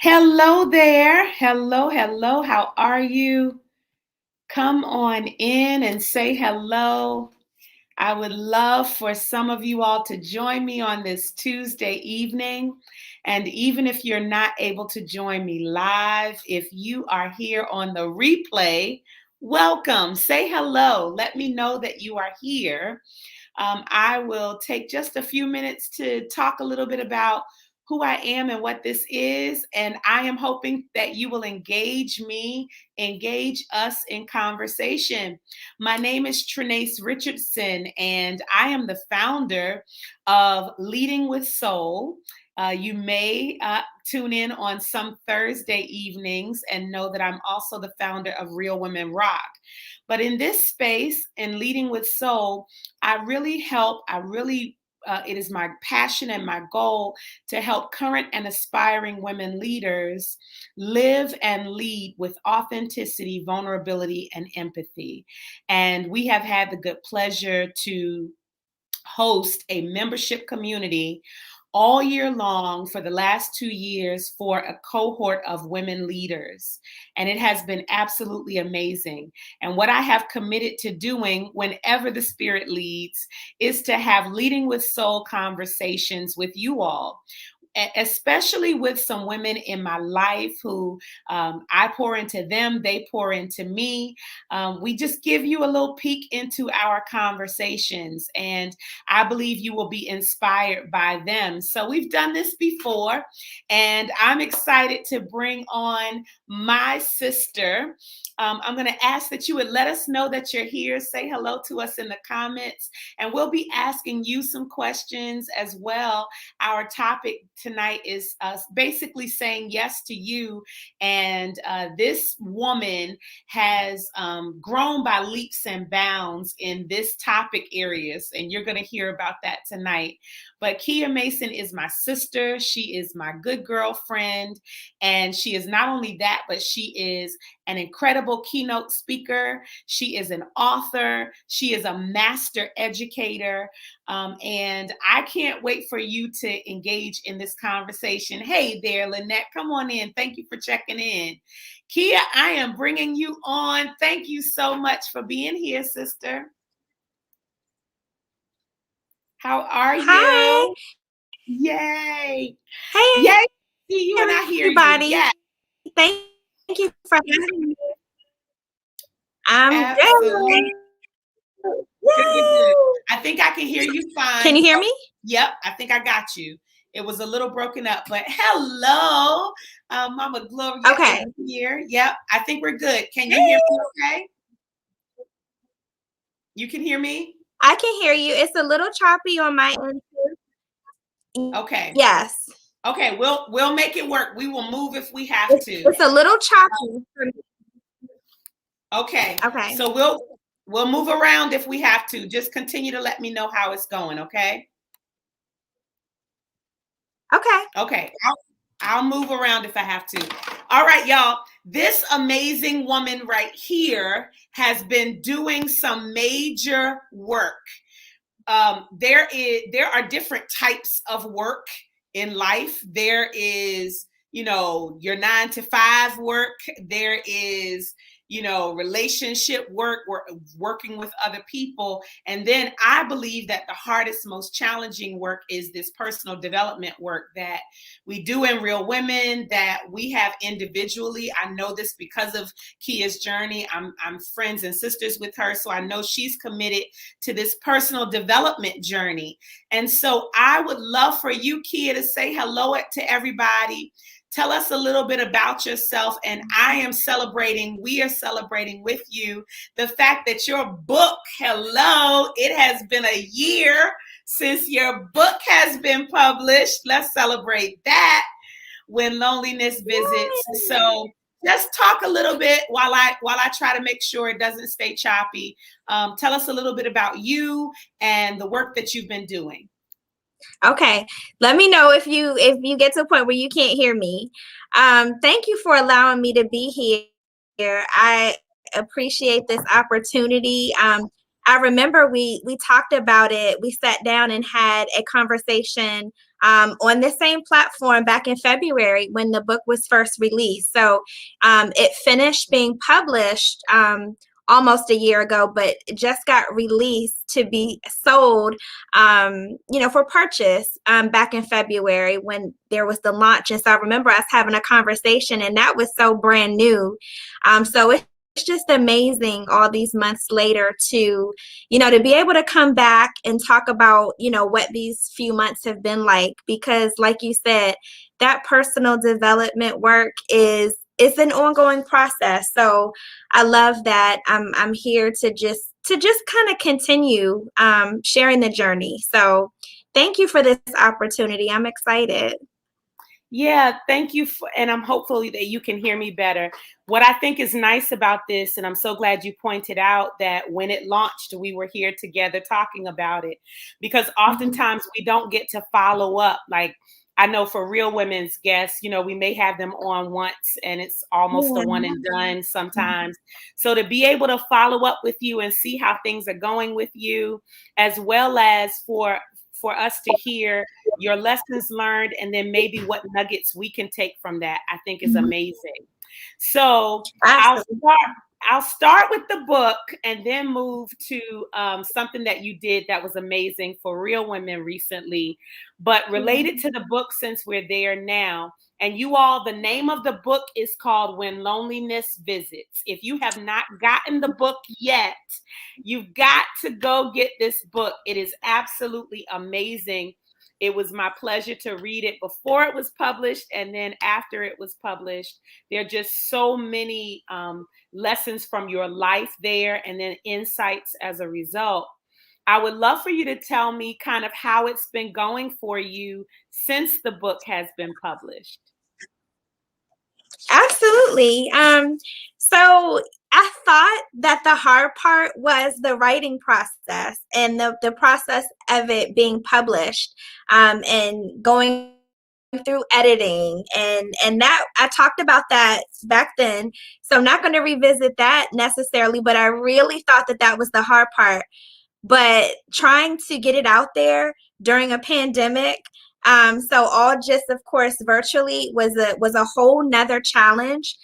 Hello there. Hello, hello. How are you? Come on in and say hello. I would love for some of you all to join me on this Tuesday evening. And even if you're not able to join me live, if you are here on the replay, welcome. Say hello. Let me know that you are here. I will take just a few minutes to talk a little bit about who I am and what this is. And I am hoping that you will engage me, engage us in conversation. My name is Trenace Richardson, and I am the founder of Leading with Soul. You may tune in on some Thursday evenings and know that I'm also the founder of Real Women Rock. But in this space, in Leading with Soul, it is my passion and my goal to help current and aspiring women leaders live and lead with authenticity, vulnerability, and empathy. And we have had the good pleasure to host a membership community all year long for the last 2 years for a cohort of women leaders. And it has been absolutely amazing. And what I have committed to doing whenever the Spirit leads is to have Leading with Soul conversations with you all, especially with some women in my life who I pour into them, they pour into me. We just give you a little peek into our conversations, and I believe you will be inspired by them. So we've done this before, and I'm excited to bring on my sister. I'm going to ask that you would let us know that you're here. Say hello to us in the comments, and we'll be asking you some questions as well. Our topic tonight is basically saying yes to you. And this woman has grown by leaps and bounds in this topic areas. And you're going to hear about that tonight. But Keah Mason is my sister. She is my good girlfriend. And she is not only that, but she is an incredible keynote speaker. She is an author. She is a master educator. And I can't wait for you to engage in this conversation. Hey there, Lynette, come on in. Thank you for checking in. Keah, I am bringing you on. Thank you so much for being here, sister. How are you? Hi. Yay. Hey, Yay. See you and I hear you. everybody. Yeah. Thank you for having me. I'm Absolutely. good. Good. Yay. I think I can hear you fine. Can you hear me? Yep, I think I got you. It was a little broken up, but hello, Mama Gloria Okay. is here. Yep, I think we're good. Can you hear me okay? You can hear me? I can hear you. It's a little choppy on my end. Okay. Yes. Okay, we'll make it work. We will move if we have to. It's a little choppy for me. Okay. Okay. So we'll move around if we have to. Just continue to let me know how it's going, okay? Okay. Okay. I'll move around if I have to. All right, y'all. This amazing woman right here has been doing some major work. There are different types of work in life. There is, your 9 to 5 work. There is, relationship work, working with other people. And then I believe that the hardest, most challenging work is this personal development work that we do in Real Women, that we have individually. I know this because of Keah's journey. I'm friends and sisters with her, so I know she's committed to this personal development journey. And so I would love for you, Keah, to say hello to everybody. Tell us a little bit about yourself. And we are celebrating with you the fact that your book, it has been a year since your book has been published. Let's celebrate that. When loneliness visits. Yay. So just talk a little bit while I try to make sure it doesn't stay choppy. Tell us a little bit about you and the work that you've been doing. Okay. Let me know if you get to a point where you can't hear me. Thank you for allowing me to be here. I appreciate this opportunity. I remember we talked about it. We sat down and had a conversation on the same platform back in February when the book was first released. So it finished being published almost a year ago, but it just got released to be sold, for purchase back in February when there was the launch. And so I remember us having a conversation, and that was so brand new. So it's just amazing all these months later to be able to come back and talk about, what these few months have been like, because like you said, that personal development work it's an ongoing process. So I love that I'm here to just kind of continue sharing the journey. So thank you for this opportunity. I'm excited. Yeah, thank you. And I'm hopefully that you can hear me better. What I think is nice about this, and I'm so glad you pointed out that when it launched, we were here together talking about it, because Mhm. oftentimes we don't get to follow up. Like, I know for Real Women's guests, we may have them on once and it's almost a one Yeah. and done sometimes. So to be able to follow up with you and see how things are going with you, as well as for us to hear your lessons learned, and then maybe what nuggets we can take from that, I think is Mhm. amazing. So I'll Absolutely. start. I'll start with the book and then move to something that you did that was amazing for Real Women recently, but related to the book since we're there now. And you all, the name of the book is called When Loneliness Visits. If you have not gotten the book yet, you've got to go get this book. It is absolutely amazing. It was my pleasure to read it before it was published and then after it was published. There are just so many lessons from your life there and then insights as a result. I would love for you to tell me kind of how it's been going for you since the book has been published. Absolutely. So I thought that the hard part was the writing process and the process of it being published, and going through editing and that I talked about that back then. So I'm not going to revisit that necessarily, but I really thought that that was the hard part. But trying to get it out there during a pandemic, so all just of course virtually was a whole nother challenge.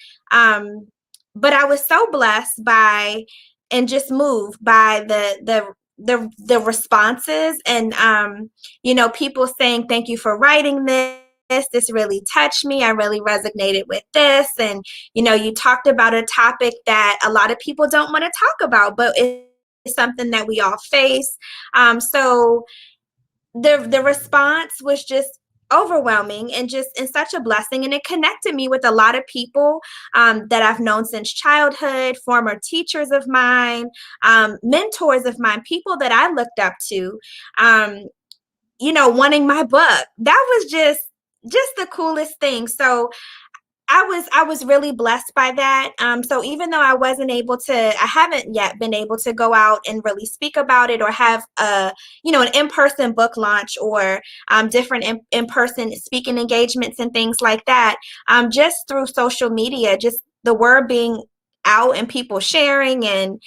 But I was so blessed by and just moved by the responses, and people saying thank you for writing this really touched me. I really resonated with this. And you talked about a topic that a lot of people don't want to talk about, but it's something that we all face. So the response was just overwhelming and just and such a blessing, and it connected me with a lot of people that I've known since childhood, former teachers of mine, mentors of mine, people that I looked up to, wanting my book. That was just the coolest thing. So I was really blessed by that. So even though I haven't yet been able to go out and really speak about it or have an in-person book launch or different in-person speaking engagements and things like that, just through social media, just the word being out and people sharing and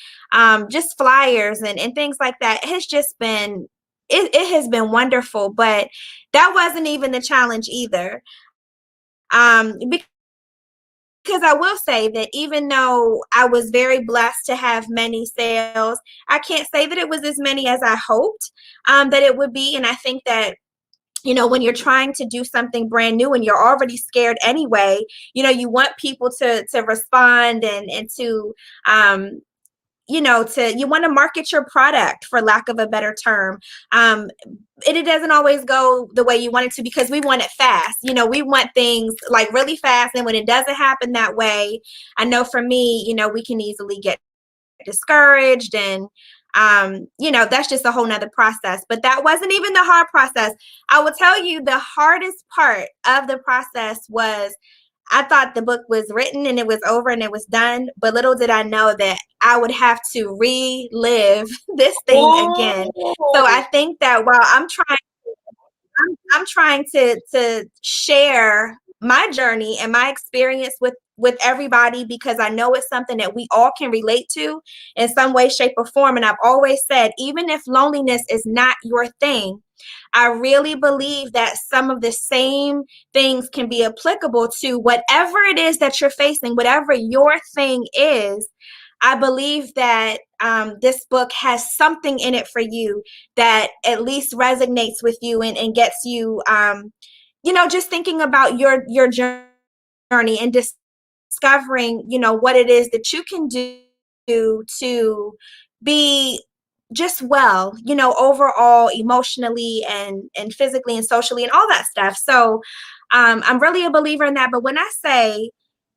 just flyers and things like that has just been it has been wonderful. But that wasn't even the challenge either. Because I will say that even though I was very blessed to have many sales, I can't say that it was as many as I hoped that it would be. And I think that, when you're trying to do something brand new and you're already scared anyway, you want people to respond and to you want to market your product, for lack of a better term. It doesn't always go the way you want it to, because we want it fast. We want things like really fast, and when it doesn't happen that way, I know for me, we can easily get discouraged, and that's just a whole nother process. But that wasn't even the hard process. I will tell you, the hardest part of the process was, I thought the book was written and it was over and it was done, but little did I know that I would have to relive this thing again. So I Oh, think that while I'm trying to share my journey and my experience with everybody, because I know it's something that we all can relate to in some way, shape, or form. And I've always said, even if loneliness is not your thing, I really believe that some of the same things can be applicable to whatever it is that you're facing, whatever your thing is. I believe that this book has something in it for you that at least resonates with you and gets you, just thinking about your journey and discovering, what it is that you can do to be just well, overall emotionally and physically and socially and all that stuff. So I'm really a believer in that. But when I say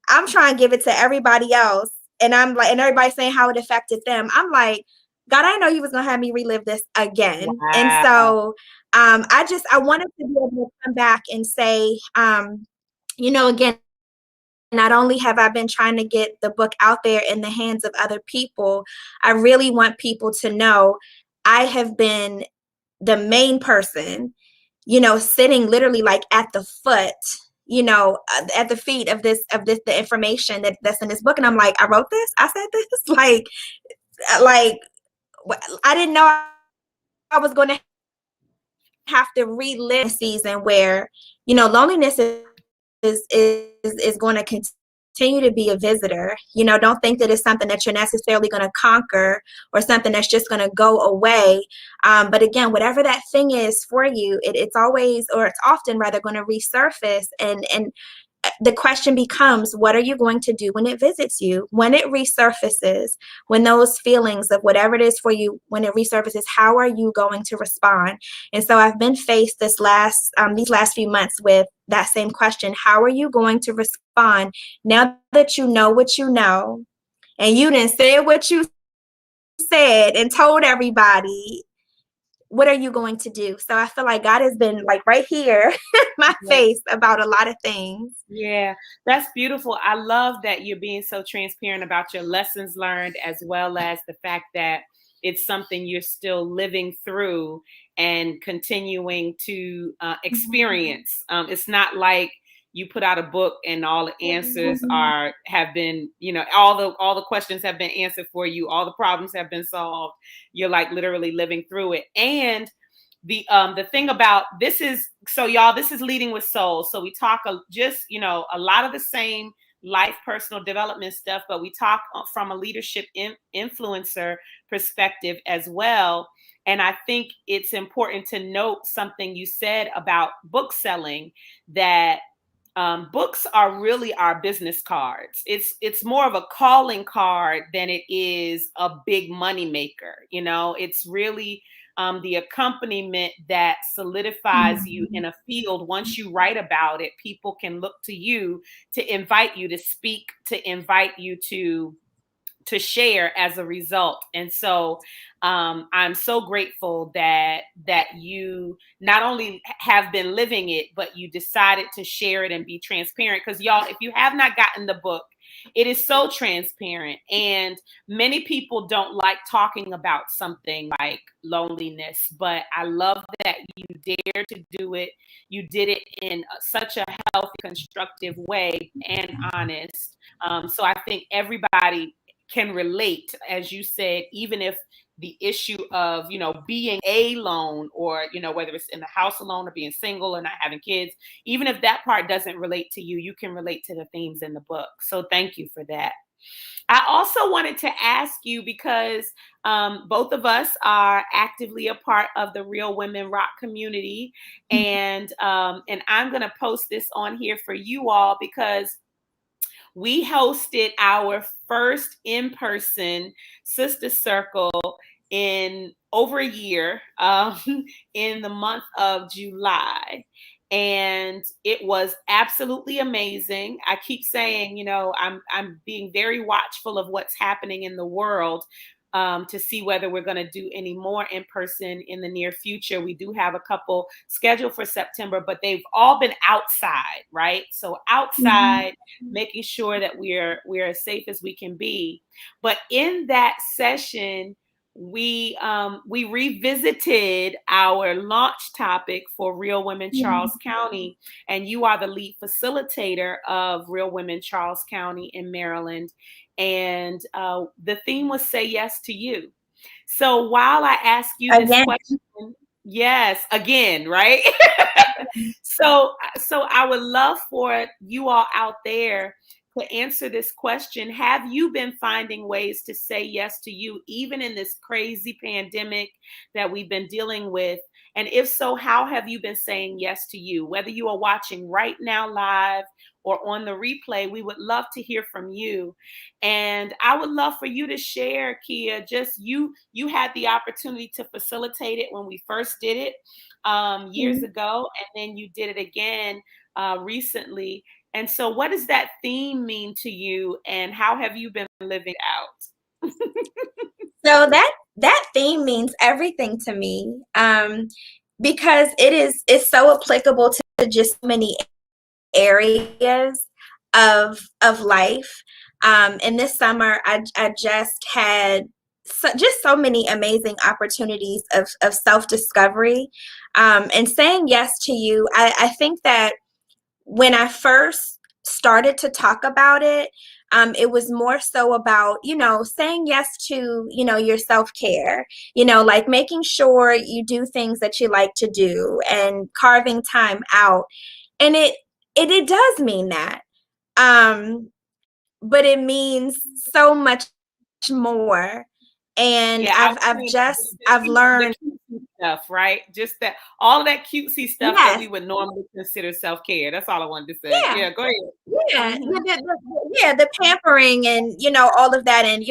I'm trying to give it to everybody else, and I'm like, and everybody's saying how it affected them, I'm like, God, I know you was gonna have me relive this again. And Wow. so I wanted to be able to come back and say, again, not only have I been trying to get the book out there in the hands of other people, I really want people to know I have been the main person, sitting literally like at the foot, at the feet of this the information that's in this book. And I'm like, I wrote this, I said this, like I didn't know I was going to have to relive a season where, loneliness is going to continue to be a visitor. Don't think that it's something that you're necessarily going to conquer or something that's just going to go away. But again, whatever that thing is for you, it's always, or it's often rather, going to resurface. And the question becomes, what are you going to do when it visits you, when it resurfaces, when those feelings of whatever it is for you, when it resurfaces, how are you going to respond? And so I've been faced these last few months with that same question. How are you going to respond now that you know what you know, and you didn't say what you said and told everybody? What are you going to do? So I feel like God has been like right here in my face about a lot of things. Yeah, that's beautiful. I love that you're being so transparent about your lessons learned, as well as the fact that it's something you're still living through and continuing to experience. It's not like you put out a book and all the answers have been, all the questions have been answered for you, all the problems have been solved. You're like literally living through it. And the thing about this is, so y'all, this is Leading with Soul. So we talk a lot of the same life, personal development stuff, but we talk from a leadership influencer perspective as well. And I think it's important to note something you said about book selling, that books are really our business cards. It's more of a calling card than it is a big money maker. It's really the accompaniment that solidifies you in a field. Once you write about it, people can look to you to invite you to speak, to invite you to share as a result. And so I'm so grateful that you not only have been living it, but you decided to share it and be transparent. Because y'all, if you have not gotten the book, it is so transparent. And many people don't like talking about something like loneliness, but I love that you dared to do it. You did it in such a healthy, constructive way and honest. So I think everybody can relate, as you said, even if the issue of, being alone, or, whether it's in the house alone or being single and not having kids, even if that part doesn't relate to you, you can relate to the themes in the book. So thank you for that. I also wanted to ask you, because both of us are actively a part of the Real Women Rock community, and I'm going to post this on here for you all, because we hosted our first in-person sister circle in over a year, in the month of July. And it was absolutely amazing. I keep saying, I'm being very watchful of what's happening in the world, to see whether we're going to do any more in person in the near future. We do have a couple scheduled for September, but they've all been outside, right? So outside, making sure that we're as safe as we can be. But in that session, we revisited our launch topic for Real Women Charles County, and you are the lead facilitator of Real Women Charles County in Maryland. And the theme was "Say Yes to You." So while I ask you this Again, question, Yes, again, right? So I would love for you all out there to answer this question. Have you been finding ways to say yes to you, even in this crazy pandemic that we've been dealing with? And if so, how have you been saying yes to you? Whether you are watching right now live or on the replay, we would love to hear from you. And I would love for you to share, Keah, just you had the opportunity to facilitate it when we first did it years ago, and then you did it again recently. And so, what does that theme mean to you, and how have you been living out? So that theme means everything to me, because it's so applicable to just many areas of life. And this summer, I just had just so many amazing opportunities of self-discovery, and saying yes to you. I think that when I first started to talk about it, it was more so about, saying yes to, your self-care, like making sure you do things that you like to do and carving time out. And it does mean that. But it means so much more. And Yeah, I was saying I've the learned, cutesy stuff, right? Just that all of that cutesy stuff that yes, we would normally consider self care. That's all I wanted to say. yeah. Yeah, go ahead. Yeah, Hmm. the pampering and all of that, and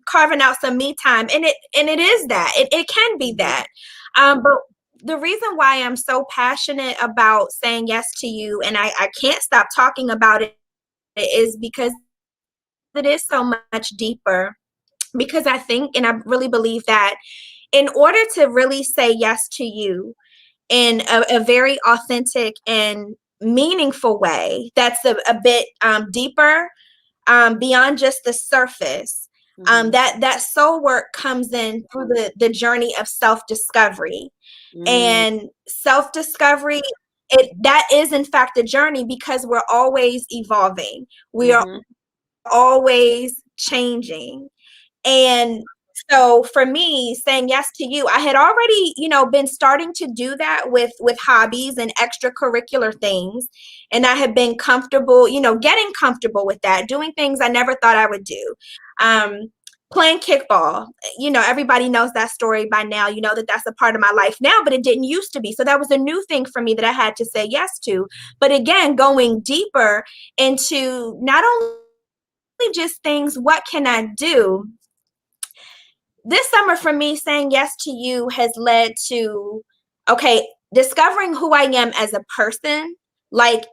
carving out some me time, and it is that it can be that, but the reason why I'm so passionate about saying yes to you, and I can't stop talking about it, is because it is so much deeper. Because I think and I really believe that in order to really say yes to you in a very authentic and meaningful way, that's a bit deeper, beyond just the surface. Hmm. That soul work comes in through the journey of self-discovery. Hmm. And self-discovery, that is in fact a journey, because we're always evolving. We are Hmm. always changing. And so for me, saying yes to you, I had already, been starting to do that with hobbies and extracurricular things. And I had been comfortable, getting comfortable with that, doing things I never thought I would do. Um, Playing kickball, everybody knows that story by now. You know that that's a part of my life now, but it didn't used to be. So that was a new thing for me that I had to say yes to. But again, going deeper into not only just things, what can I do? This summer for me, saying yes to you has led to, okay, discovering who I am as a person, like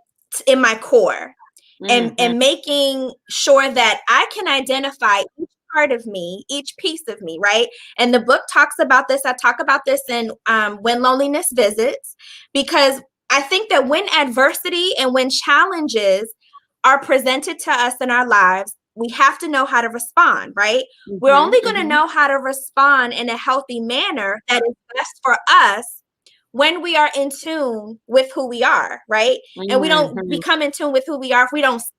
in my core, Hmm. and making sure that I can identify each part of me, each piece of me, right? And the book talks about this. I talk about this in When Loneliness Visits, because I think that when adversity and when challenges are presented to us in our lives, we have to know how to respond, right? We're Hmm. only going to Hmm. know how to respond in a healthy manner that is best for us when we are in tune with who we are, right? And we don't Hmm. become in tune with who we are if we don't sit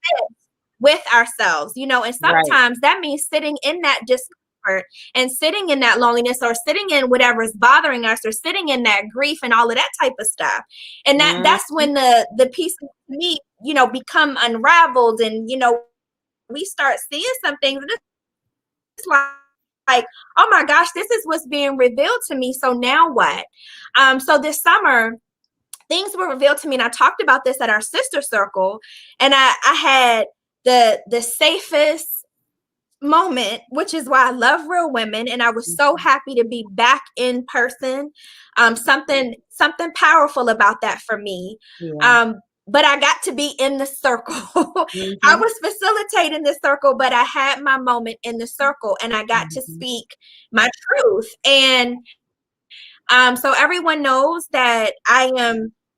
with ourselves, and Right. sometimes that means sitting in that discomfort and sitting in that loneliness, or sitting in whatever is bothering us, or sitting in that grief and all of that type of stuff. And Hmm. that's when the pieces to me, become unraveled, and we start seeing some things, and it's like, oh my gosh, this is what's being revealed to me. So now what? So this summer, things were revealed to me, and I talked about this at our sister circle, and I had the safest moment, which is why I love Real Women, and I was so happy to be back in person. Something powerful about that for me. Yeah. Um, but I got to be in the circle. I Hmm. was facilitating the circle, but I had my moment in the circle, and I got to Hmm. speak my truth. And so everyone knows that I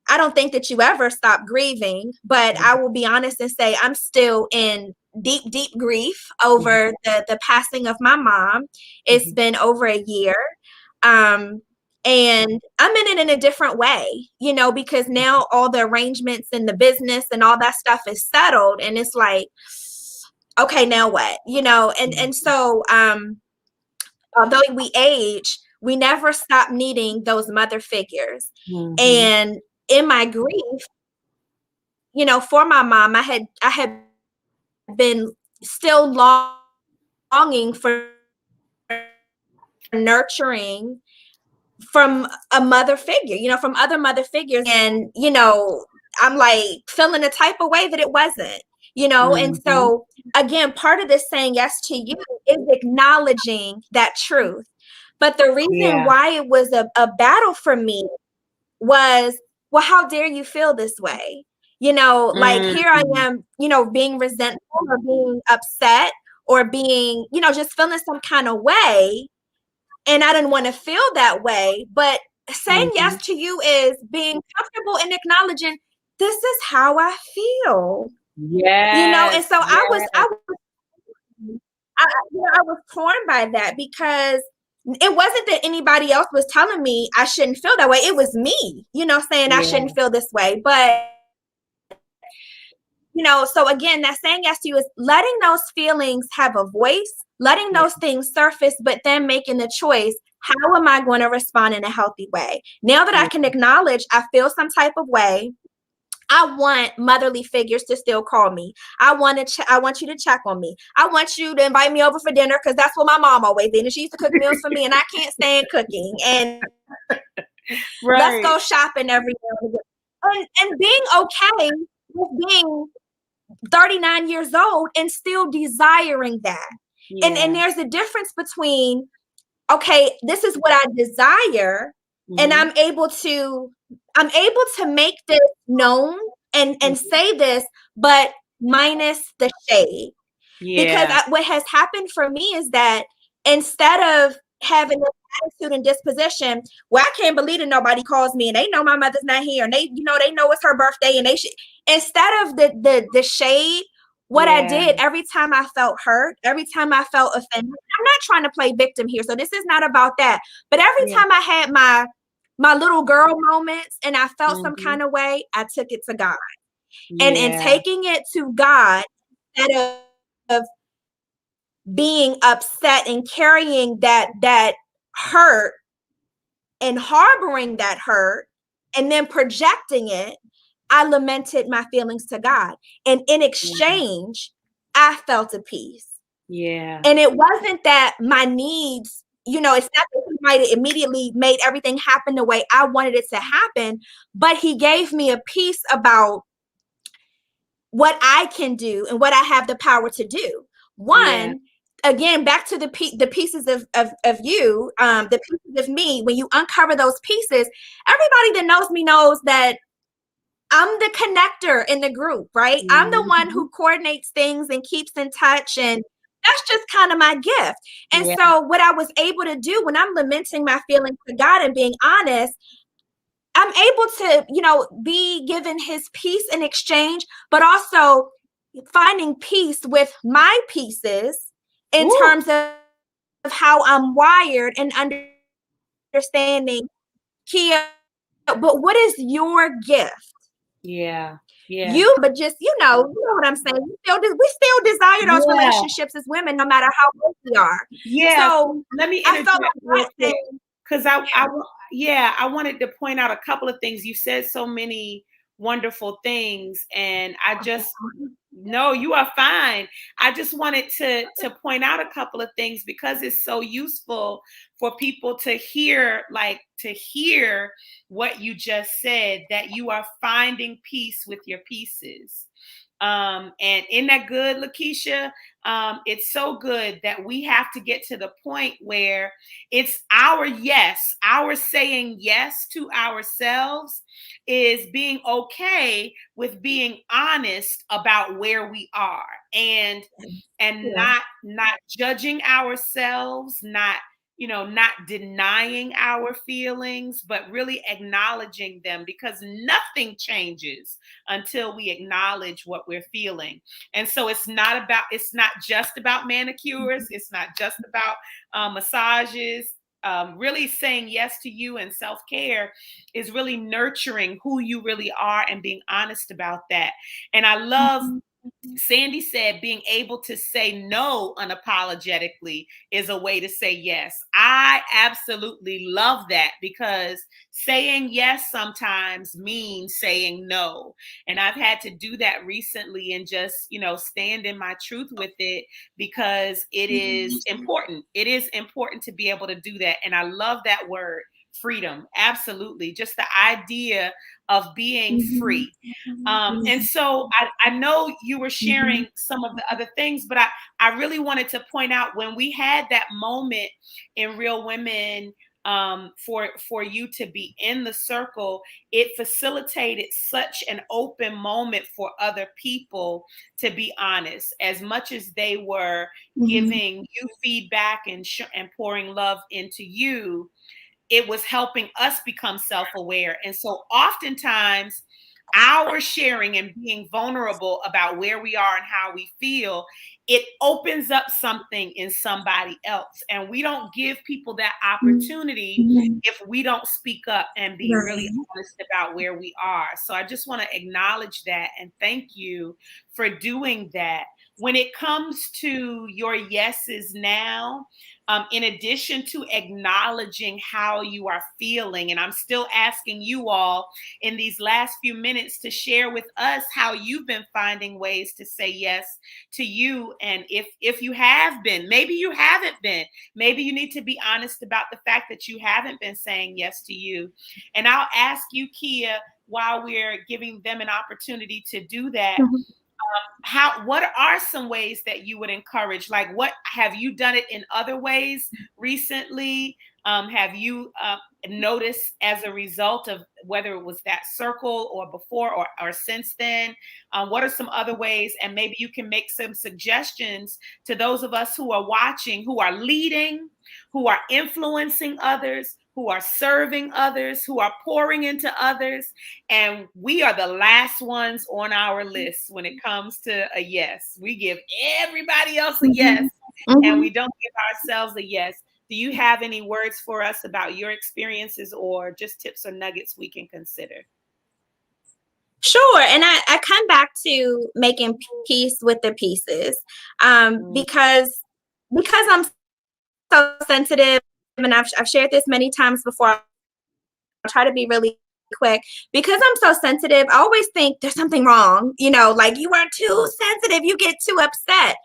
don't think that you ever stop grieving, but I will be honest and say I'm still in deep, deep grief over the passing of my mom. It's Hmm. been over a year. Um, and I'm in it in a different way, because now all the arrangements and the business and all that stuff is settled. And it's like, okay, now what? And so although we age, we never stopped needing those mother figures. Mm-hmm. And in my grief, for my mom, I had been still longing for nurturing from a mother figure, from other mother figures. And, I'm like feeling a type of way that it wasn't, and Mm-hmm. so again, part of this saying yes to you is acknowledging that truth. But the reason Yeah. why it was a battle for me was, well, how dare you feel this way? Like here I Mm-hmm. am, being resentful or being upset or being, just feeling some kind of way. And I didn't want to feel that way. But saying Mm-hmm. yes to you is being comfortable and acknowledging this is how I feel. And Yes. so I was, Yes. I was torn by that, because it wasn't that anybody else was telling me I shouldn't feel that way. It was me, saying I Yeah. shouldn't feel this way. But, so again, that saying yes to you is letting those feelings have a voice, letting Yeah. those things surface, but then making the choice. How am I going to respond in a healthy way? Now that I Yeah. can acknowledge I feel some type of way, I want motherly figures to still call me. I want you to check on me. I want you to invite me over for dinner, because that's what my mom always did. And she used to cook meals for me, and I can't stand cooking. And let's Right. go shopping every day. And being okay with being 39 years old and still desiring that. And Yeah. there's a difference between, okay, this is what I desire, and Mm-hmm. I'm able to make this known and Mm-hmm. say this, but minus the shade. Because Yeah. what has happened for me is that instead of having this attitude and disposition, well, I can't believe that nobody calls me and they know my mother's not here, and they know it's her birthday, and they should, instead of the shade, what I Yeah. did every time I felt hurt, every time I felt offended, I'm not trying to play victim here, so this is not about that. But every Yeah. time I had my little girl moments and I felt some Mm-hmm. kind of way, I took it to God. And in Yeah. taking it to God, instead of being upset and carrying that hurt and harboring that hurt and then projecting it, I lamented my feelings to God. And in Yeah. exchange, I felt a peace. Yeah. And it wasn't that my needs, it's not that he might have immediately made everything happen the way I wanted it to happen, but he gave me a peace about what I can do and what I have the power to do. Yeah. One, again, back to the pieces of you, the pieces of me. When you uncover those pieces, everybody that knows me knows that I'm the connector in the group, right? I'm the one Mm-hmm. who coordinates things and keeps in touch, and that's just kind of my gift. And Yeah. so, what I was able to do when I'm lamenting my feelings to God and being honest, I'm able to, be given his peace in exchange, but also finding peace with my pieces in Ooh. terms of how I'm wired and understanding, Keah, but what is your gift? Yeah. Yeah. But just, you know what I'm saying? We still desire those Yeah. relationships as women, no matter how old we are. Yeah. So Let me I felt interject like real God quick saying, because yeah, I wanted to point out a couple of things. You said so many wonderful things, and I just no, you are fine. I just wanted to point out a couple of things because it's so useful for people to hear, like to hear what you just said, that you are finding peace with your pieces. And isn't that good, Lakeisha? It's so good that we have to get to the point where it's our yes, our saying yes to ourselves is being okay with being honest about where we are, and yeah. not judging ourselves, not denying our feelings, but really acknowledging them, because nothing changes until we acknowledge what we're feeling. And so it's not just about manicures, it's not just about massages. Really saying yes to you and self-care is really nurturing who you really are and being honest about that. And I love Mhm. Sandy said being able to say no unapologetically is a way to say yes. I absolutely love that, because saying yes sometimes means saying no. And I've had to do that recently and just, stand in my truth with it, because it is important. It is important to be able to do that. And I love that word, freedom. Absolutely. Just the idea of being free. And so I know you were sharing some of the other things, but I really wanted to point out, when we had that moment in Real Women, for you to be in the circle, it facilitated such an open moment for other people to be honest. As much as they were giving you feedback and pouring love into you, it was helping us become self-aware. And so oftentimes our sharing and being vulnerable about where we are and how we feel, it opens up something in somebody else. And we don't give people that opportunity if we don't speak up and be really honest about where we are. So I just want to acknowledge that and thank you for doing that. When it comes to your yeses now, in addition to acknowledging how you are feeling, and I'm still asking you all in these last few minutes to share with us how you've been finding ways to say yes to you. And if you have been, maybe you haven't been, maybe you need to be honest about the fact that you haven't been saying yes to you. And I'll ask you, Keah, while we're giving them an opportunity to do that, what are some ways that you would encourage? Like, what have you done it in other ways recently? Have you noticed as a result of whether it was that circle or before or since then? What are some other ways? And maybe you can make some suggestions to those of us who are watching, who are leading, who are influencing others, who are serving others, who are pouring into others. And we are the last ones on our list when it comes to a yes. We give everybody else a yes, and we don't give ourselves a yes. Do you have any words for us about your experiences, or just tips or nuggets we can consider? Sure. And I come back to making peace with the pieces, because I'm so sensitive, and I've shared this many times before. I'll try to be really quick. Because I'm so sensitive, I always think there's something wrong, like you are too sensitive, you get too upset.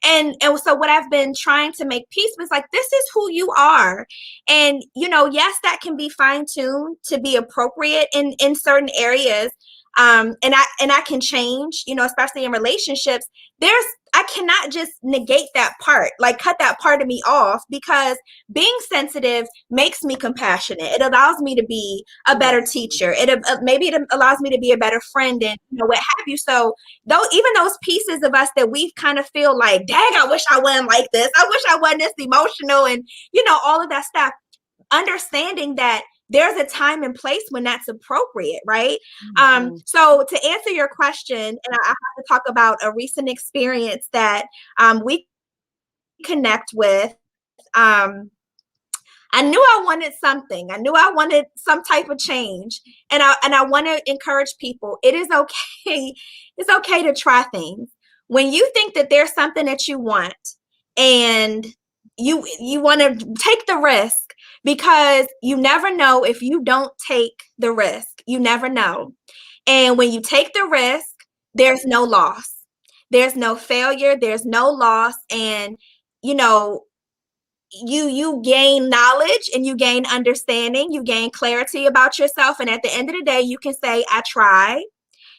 And so what I've been trying to make peace with, like, this is who you are. And, yes, that can be fine-tuned to be appropriate in certain areas. And I can change, especially in relationships. I cannot just negate that part, like cut that part of me off, because being sensitive makes me compassionate. It allows me to be a better teacher. Maybe it allows me to be a better friend, and what have you. So even those pieces of us that we kind of feel like, dang, I wish I wasn't like this. I wish I wasn't this emotional, and all of that stuff. Understanding that there's a time and place when that's appropriate, right? So to answer your question, and I have to talk about a recent experience that we connect with. I knew I wanted something. I knew I wanted some type of change, and I want to encourage people. It is okay. It's okay to try things. When you think that there's something that you want, and you want to take the risk, because you never know if you don't take the risk. You never know. And when you take the risk, there's no loss. There's no failure. There's no loss. And, you gain knowledge, and you gain understanding. You gain clarity about yourself. And at the end of the day, you can say, I tried.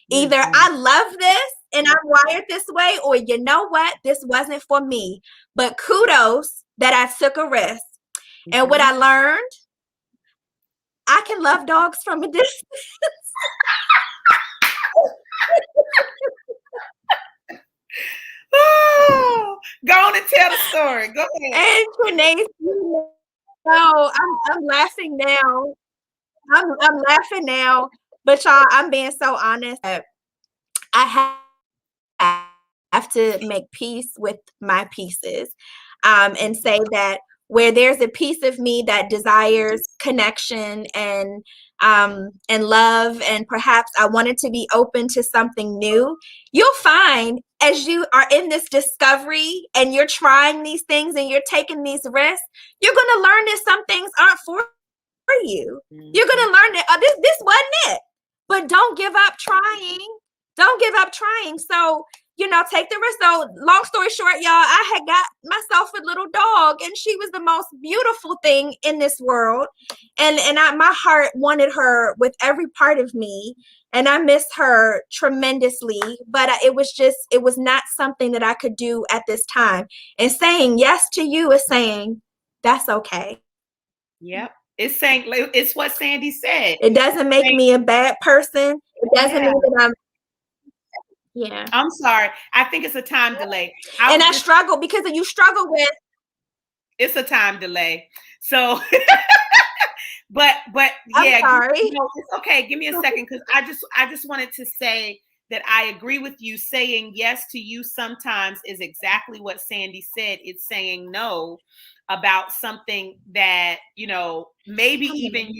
Either I love this and I'm wired this way, or you know what, this wasn't for me. But kudos that I took a risk. And what I learned, I can love dogs from a distance. Oh, go on and tell the story. Go ahead. And Trinace, I'm laughing now. I'm laughing now. But y'all, I'm being so honest. I have to make peace with my pieces, and say that where there's a piece of me that desires connection and and love, and perhaps I wanted to be open to something new, you'll find as you are in this discovery and you're trying these things and you're taking these risks, you're going to learn that some things aren't for you. You're going to learn that this wasn't it. But don't give up trying. Don't give up trying. So, take the risk. So, long story short, y'all, I had got myself a little dog, and she was the most beautiful thing in this world. My heart wanted her with every part of me, and I miss her tremendously. But it was not something that I could do at this time. And saying yes to you is saying that's okay. Yep. It's what Sandy said. It doesn't make me a bad person. It doesn't mean that I'm. Yeah. I'm sorry. I think it's a time delay. I struggle because you struggle with. It's a time delay. So, but yeah, I'm sorry. It's okay. Give me a second, because I just wanted to say that I agree with you. Saying yes to you sometimes is exactly what Sandy said. It's saying no about something that, maybe even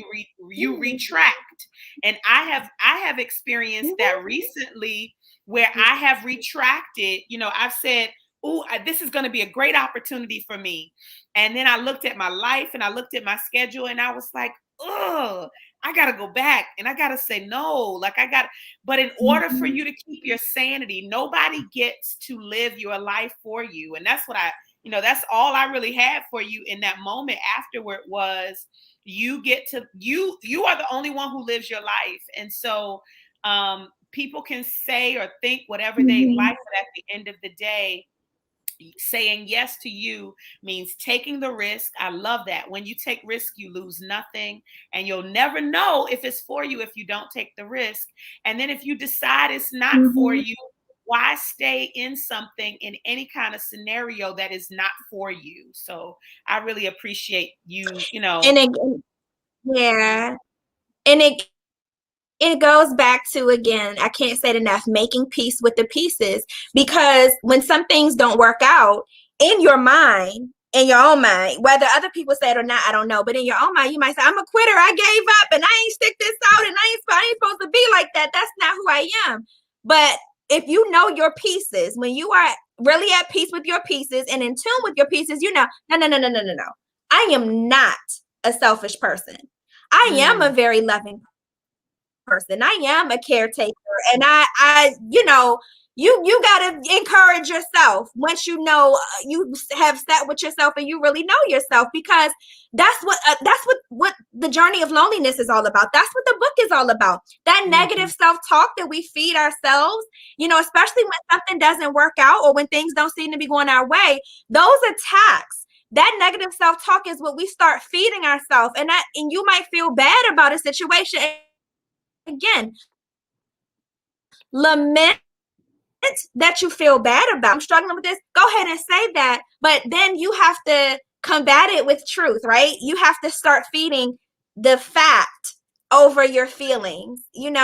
you retract. And I have experienced that recently, where I have retracted. I've said, "Oh, this is going to be a great opportunity for me." And then I looked at my life and I looked at my schedule and I was like, "Oh, I got to go back and I got to say no." But in order for you to keep your sanity, nobody gets to live your life for you. And that's what that's all I really had for you in that moment afterward was you are the only one who lives your life. And so, people can say or think whatever they like, but at the end of the day, saying yes to you means taking the risk. I love that. When you take risk, you lose nothing, and you'll never know if it's for you if you don't take the risk. And then if you decide it's not for you, why stay in something in any kind of scenario that is not for you? So I really appreciate you, Yeah. And it goes back to, again, I can't say it enough, making peace with the pieces. Because when some things don't work out in your mind, in your own mind, whether other people say it or not, I don't know, but in your own mind, you might say, I'm a quitter, I gave up and I ain't stick this out, and I ain't supposed to be like that. That's not who I am. But if you know your pieces, when you are really at peace with your pieces and in tune with your pieces, no. I am not a selfish person. I am a very loving person. I am a caretaker, and you got to encourage yourself once you have sat with yourself and you really know yourself, because that's what the journey of loneliness is all about. That's what the book is all about. That negative self-talk that we feed ourselves, especially when something doesn't work out or when things don't seem to be going our way, those attacks, that negative self-talk is what we start feeding ourselves, and you might feel bad about a situation. Again, lament that you feel bad about. I'm struggling with this. Go ahead and say that. But then you have to combat it with truth, right? You have to start feeding the fact over your feelings, and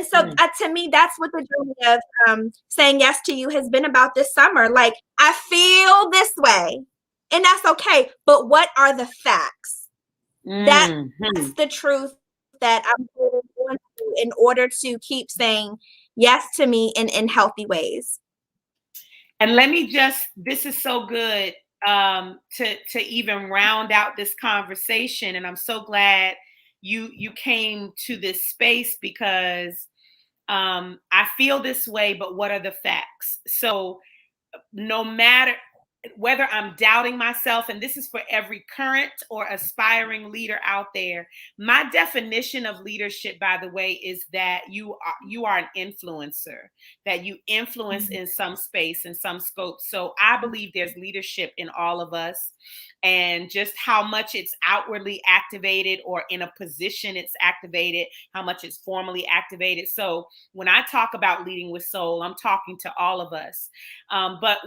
so to me, that's what the journey of saying yes to you has been about this summer. Like, I feel this way, and that's okay. But what are the facts? That's the truth that I'm going to, in order to keep saying yes to me in healthy ways. And this is so good, to even round out this conversation. And I'm so glad you came to this space, because I feel this way, but what are the facts? So no matter whether I'm doubting myself, and this is for every current or aspiring leader out there, my definition of leadership, by the way, is that you are an influencer, that you influence in some space, in some scope. So I believe there's leadership in all of us, and just how much it's outwardly activated, or in a position it's activated, how much it's formally activated. So when I talk about leading with soul, I'm talking to all of us. But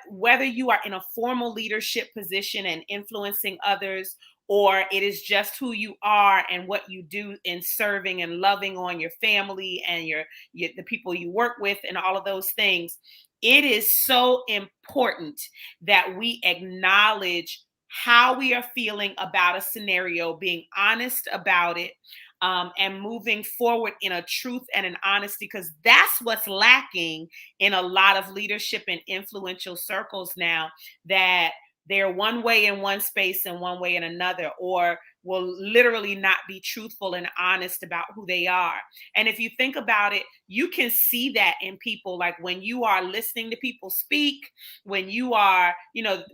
whether you are in a formal leadership position and influencing others, or it is just who you are and what you do in serving and loving on your family and the people you work with and all of those things, it is so important that we acknowledge how we are feeling about a scenario, being honest about it, and moving forward in a truth and an honesty, because that's what's lacking in a lot of leadership and influential circles now, that they're one way in one space and one way in another, or will literally not be truthful and honest about who they are. And if you think about it, you can see that in people, like when you are listening to people speak, when you are,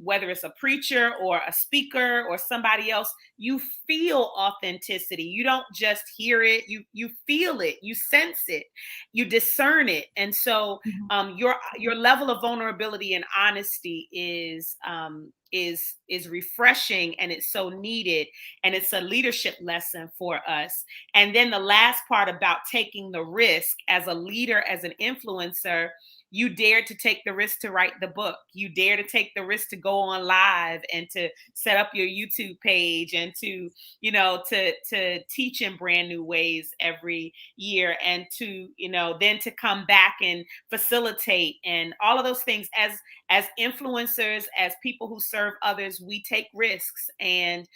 whether it's a preacher or a speaker or somebody else, you feel authenticity. You don't just hear it, you feel it, you sense it, you discern it. And so your level of vulnerability and honesty is refreshing, and it's so needed, and it's a leadership lesson for us. And then the last part about taking the risk as a leader, as an influencer, you dared to take the risk to write the book. You dare to take the risk to go on live and to set up your YouTube page, and to, to teach in brand new ways every year, and to, then to come back and facilitate and all of those things. As influencers, as people who serve others, we take risks. And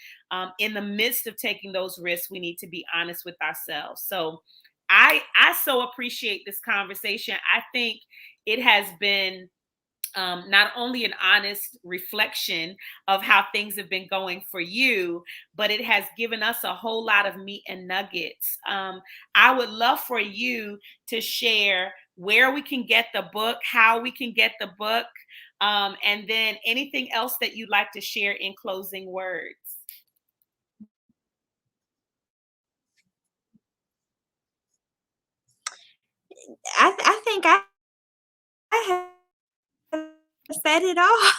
in the midst of taking those risks, we need to be honest with ourselves. So I so appreciate this conversation. I think it has been not only an honest reflection of how things have been going for you, but it has given us a whole lot of meat and nuggets. I would love for you to share where we can get the book, how we can get the book, and then anything else that you'd like to share in closing words. I think I have said it all.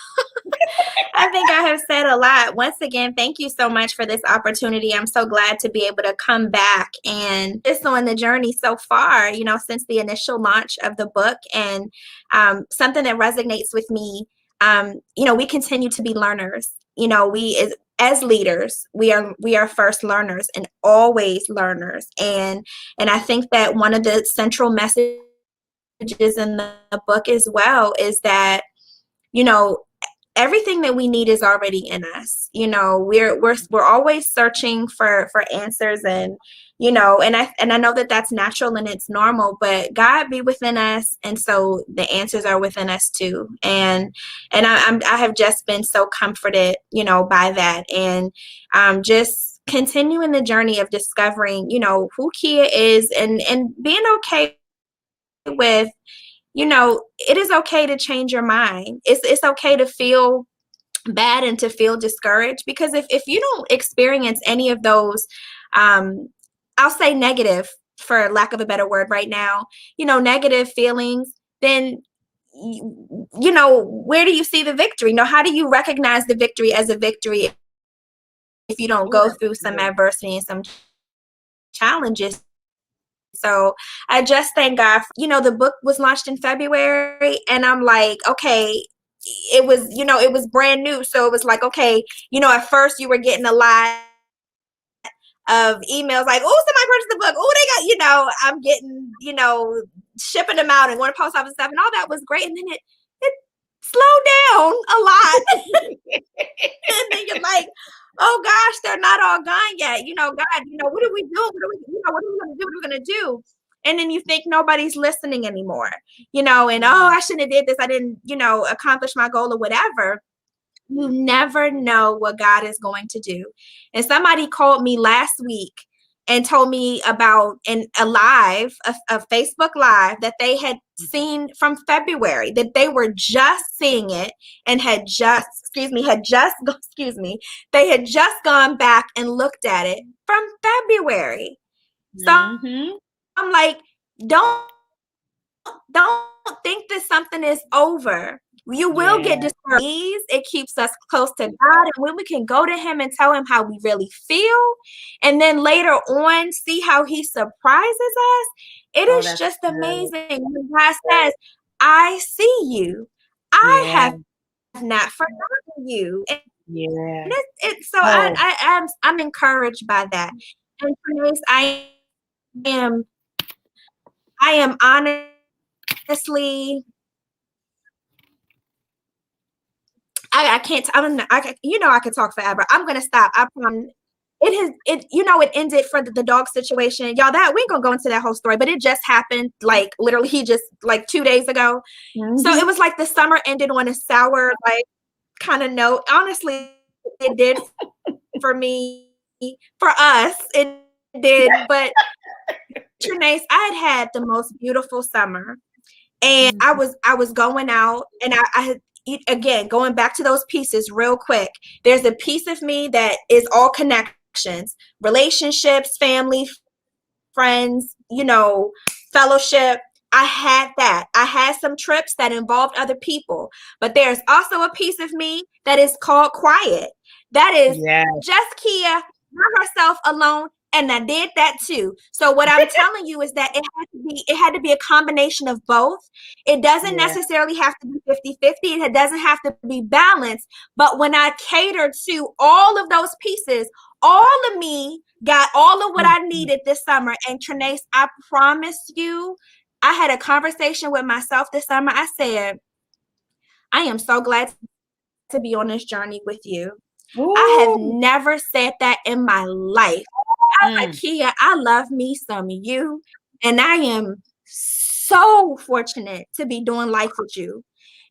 I think I have said a lot. Once again, thank you so much for this opportunity. I'm so glad to be able to come back and just on the journey so far, since the initial launch of the book. And something that resonates with me, we continue to be learners. We as leaders, we are first learners and always learners. And I think that one of the central messages in the book as well is that, you know, everything that we need is already in us. We're always searching for answers, and I know that that's natural and it's normal, but God be within us, and so the answers are within us too. And I have just been so comforted, by that, and just continuing the journey of discovering, who Keah is, and being okay with, it is okay to change your mind. It's okay to feel bad and to feel discouraged, because if you don't experience any of those, I'll say negative, for lack of a better word right now, negative feelings, then where do you see the victory? How do you recognize the victory as a victory if you don't Ooh, go that's through some good. adversity and some challenges? So I just thank God. The book was launched in February, and I'm like, okay, it was brand new. So it was like, okay, at first you were getting a lot of emails like, oh, somebody purchased the book. Oh, they got, I'm getting, shipping them out and going to post office and stuff, and all that was great. And then it slowed down a lot. And then you're like, oh gosh, they're not all gone yet. God, what are we doing? What are we going to do? What are we going to do? And then you think nobody's listening anymore, and oh, I shouldn't have did this. I didn't, accomplish my goal or whatever. You never know what God is going to do. And somebody called me last week and told me about a Facebook live that they had seen from February, that they were just seeing it and they had just gone back and looked at it from February. So Mm-hmm. I'm like, don't think that something is over. You will get Yeah. discouraged. It keeps us close to God. And when we can go to Him and tell Him how we really feel, and then later on see how He surprises us, it Oh, is that's just good. amazing. When God says, I see you, I Yeah. have not forgotten you. And Yeah. so Oh, I'm encouraged by that. And Trinace, am I am honestly, I can't. I'm not, I could talk forever. I'm gonna stop. I promise. It ended for the dog situation, y'all. That we ain't gonna go into that whole story, but it just happened. Like literally, he just like 2 days ago. So it Mm-hmm. was like the summer ended on a sour like kind of note. Honestly, it did for me, for us, it did. But Trinace, I had the most beautiful summer, and I was going out, and again, going back to those pieces real quick. There's a piece of me that is all connections, relationships, family, friends, fellowship. I had that. I had some trips that involved other people, but there's also a piece of me that is called quiet. That is Yeah. just Keah by herself alone. And I did that too. So what I'm telling you is that it had to be a combination of both. It doesn't Yeah. necessarily have to be 50-50. It doesn't have to be balanced. But when I cater to all of those pieces, all of me got all of what I Mhm. needed this summer. And Trinace, I promise you, I had a conversation with myself this summer. I said, I am so glad to be on this journey with you. I have Ooh. never said that in my life. I was like, Mm. Keah, I love me some you. And I am so fortunate to be doing life with you.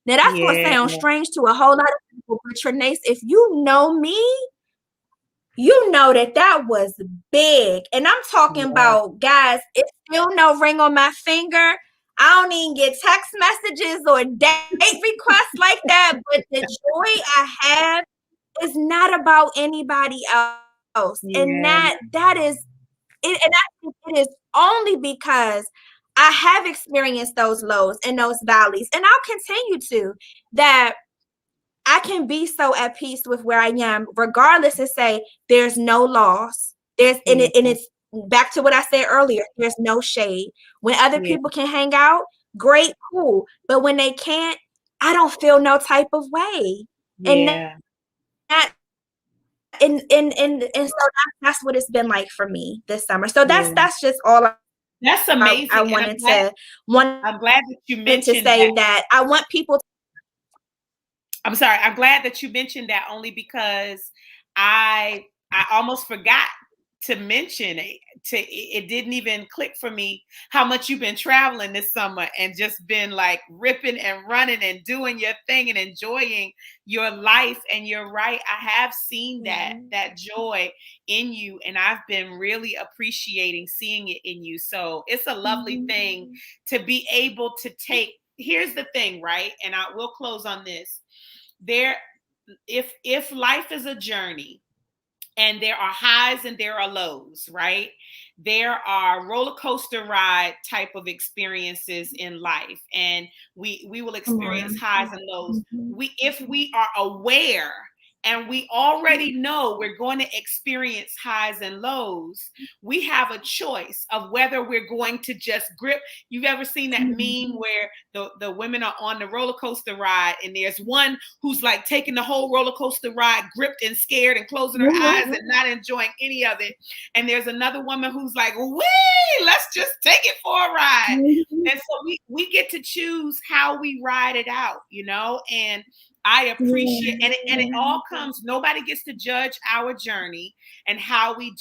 Now, that's going to Yeah. sound strange to a whole lot of people, but Trinace, if you know me, you know that was big. And I'm talking Yeah. about, guys, it's still no ring on my finger. I don't even get text messages or date requests like that. But the joy I have is not about anybody else. And Yeah. that is it. And I think it is only because I have experienced those lows and those valleys. And I'll continue to that I can be so at peace with where I am, regardless, and say there's no loss. And Yeah. it's back to what I said earlier. There's no shade. When other Yeah. people can hang out, great, cool. But when they can't, I don't feel no type of way. And Yeah. that and so that's what it's been like for me this summer. So Yeah. that's just all That's I amazing. And wanted I'm glad that you to mentioned that. say that I want people to. I'm sorry. I'm glad that you mentioned that only because I almost forgot to mention it. It didn't even click for me how much you've been traveling this summer and just been like ripping and running and doing your thing and enjoying your life. And you're right. I have seen that joy in you, and I've been really appreciating seeing it in you. So it's a lovely thing to be able to take. Here's the thing, right? And I will close on this. There, if life is a journey, and there are highs and there are lows, right? There are roller coaster ride type of experiences in life, and we will Come experience on. highs and lows. Mhm. We If we are aware and we already know we're going to experience highs and lows, we have a choice of whether we're going to just grip. You've ever seen that meme where the women are on the roller coaster ride, and there's one who's like taking the whole roller coaster ride gripped and scared and closing her eyes and not enjoying any of it, and there's another woman who's like, wee, let's just take it for a ride. And so we get to choose how we ride it out, and I appreciate, and it all comes, nobody gets to judge our journey and how we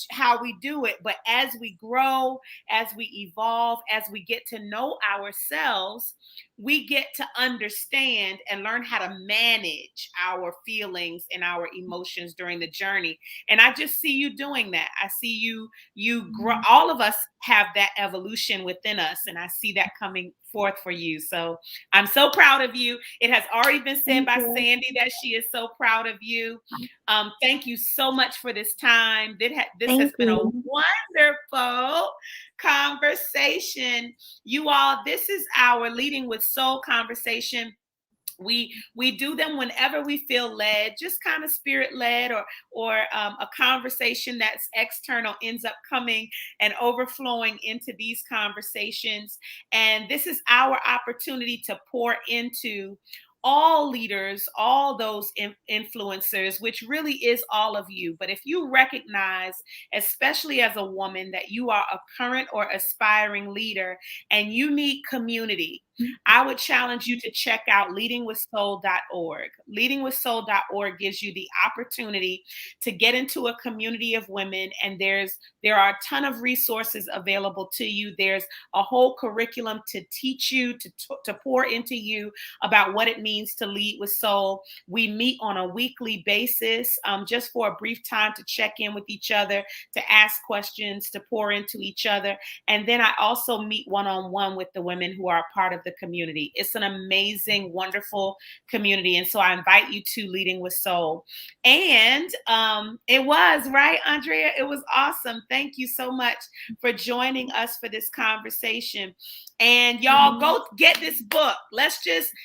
do it, but as we grow, as we evolve, as we get to know ourselves, we get to understand and learn how to manage our feelings and our emotions during the journey. And I just see you doing that. I see you grow. All of us have that evolution within us, and I see that coming forth for you. So I'm so proud of you. It has already been said Thank by you. Sandy that she is so proud of you. Thank you so much for this time. This has Thank been a you. wonderful conversation. You all, this is our Leading with Soul conversation. We do them whenever we feel led, just kind of spirit led, or a conversation that's external ends up coming and overflowing into these conversations. And this is our opportunity to pour into all leaders, all those influencers, which really is all of you. But if you recognize, especially as a woman, that you are a current or aspiring leader and you need community, I would challenge you to check out leadingwithsoul.org. Leadingwithsoul.org gives you the opportunity to get into a community of women, and there are a ton of resources available to you. There's a whole curriculum to teach you, to pour into you about what it means to lead with soul. We meet on a weekly basis, just for a brief time to check in with each other, to ask questions, to pour into each other. And then I also meet one-on-one with the women who are a part of the community. It's an amazing, wonderful community. And so I invite you to Leading with Soul. And it was, right, Andrea? It was awesome. Thank you so much for joining us for this conversation. And y'all go get this book.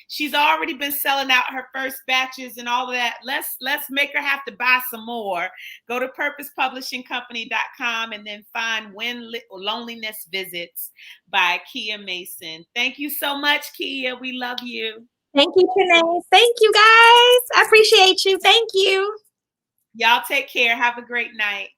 She's already been selling out her first batches and all of that. Let's make her have to buy some more. Go to purposepublishingcompany.com and then find When Loneliness Visits by Keah Mason. Thank you so much, Keah. We love you. Thank you, Trinae. Thank you, guys. I appreciate you. Thank you. Y'all take care. Have a great night.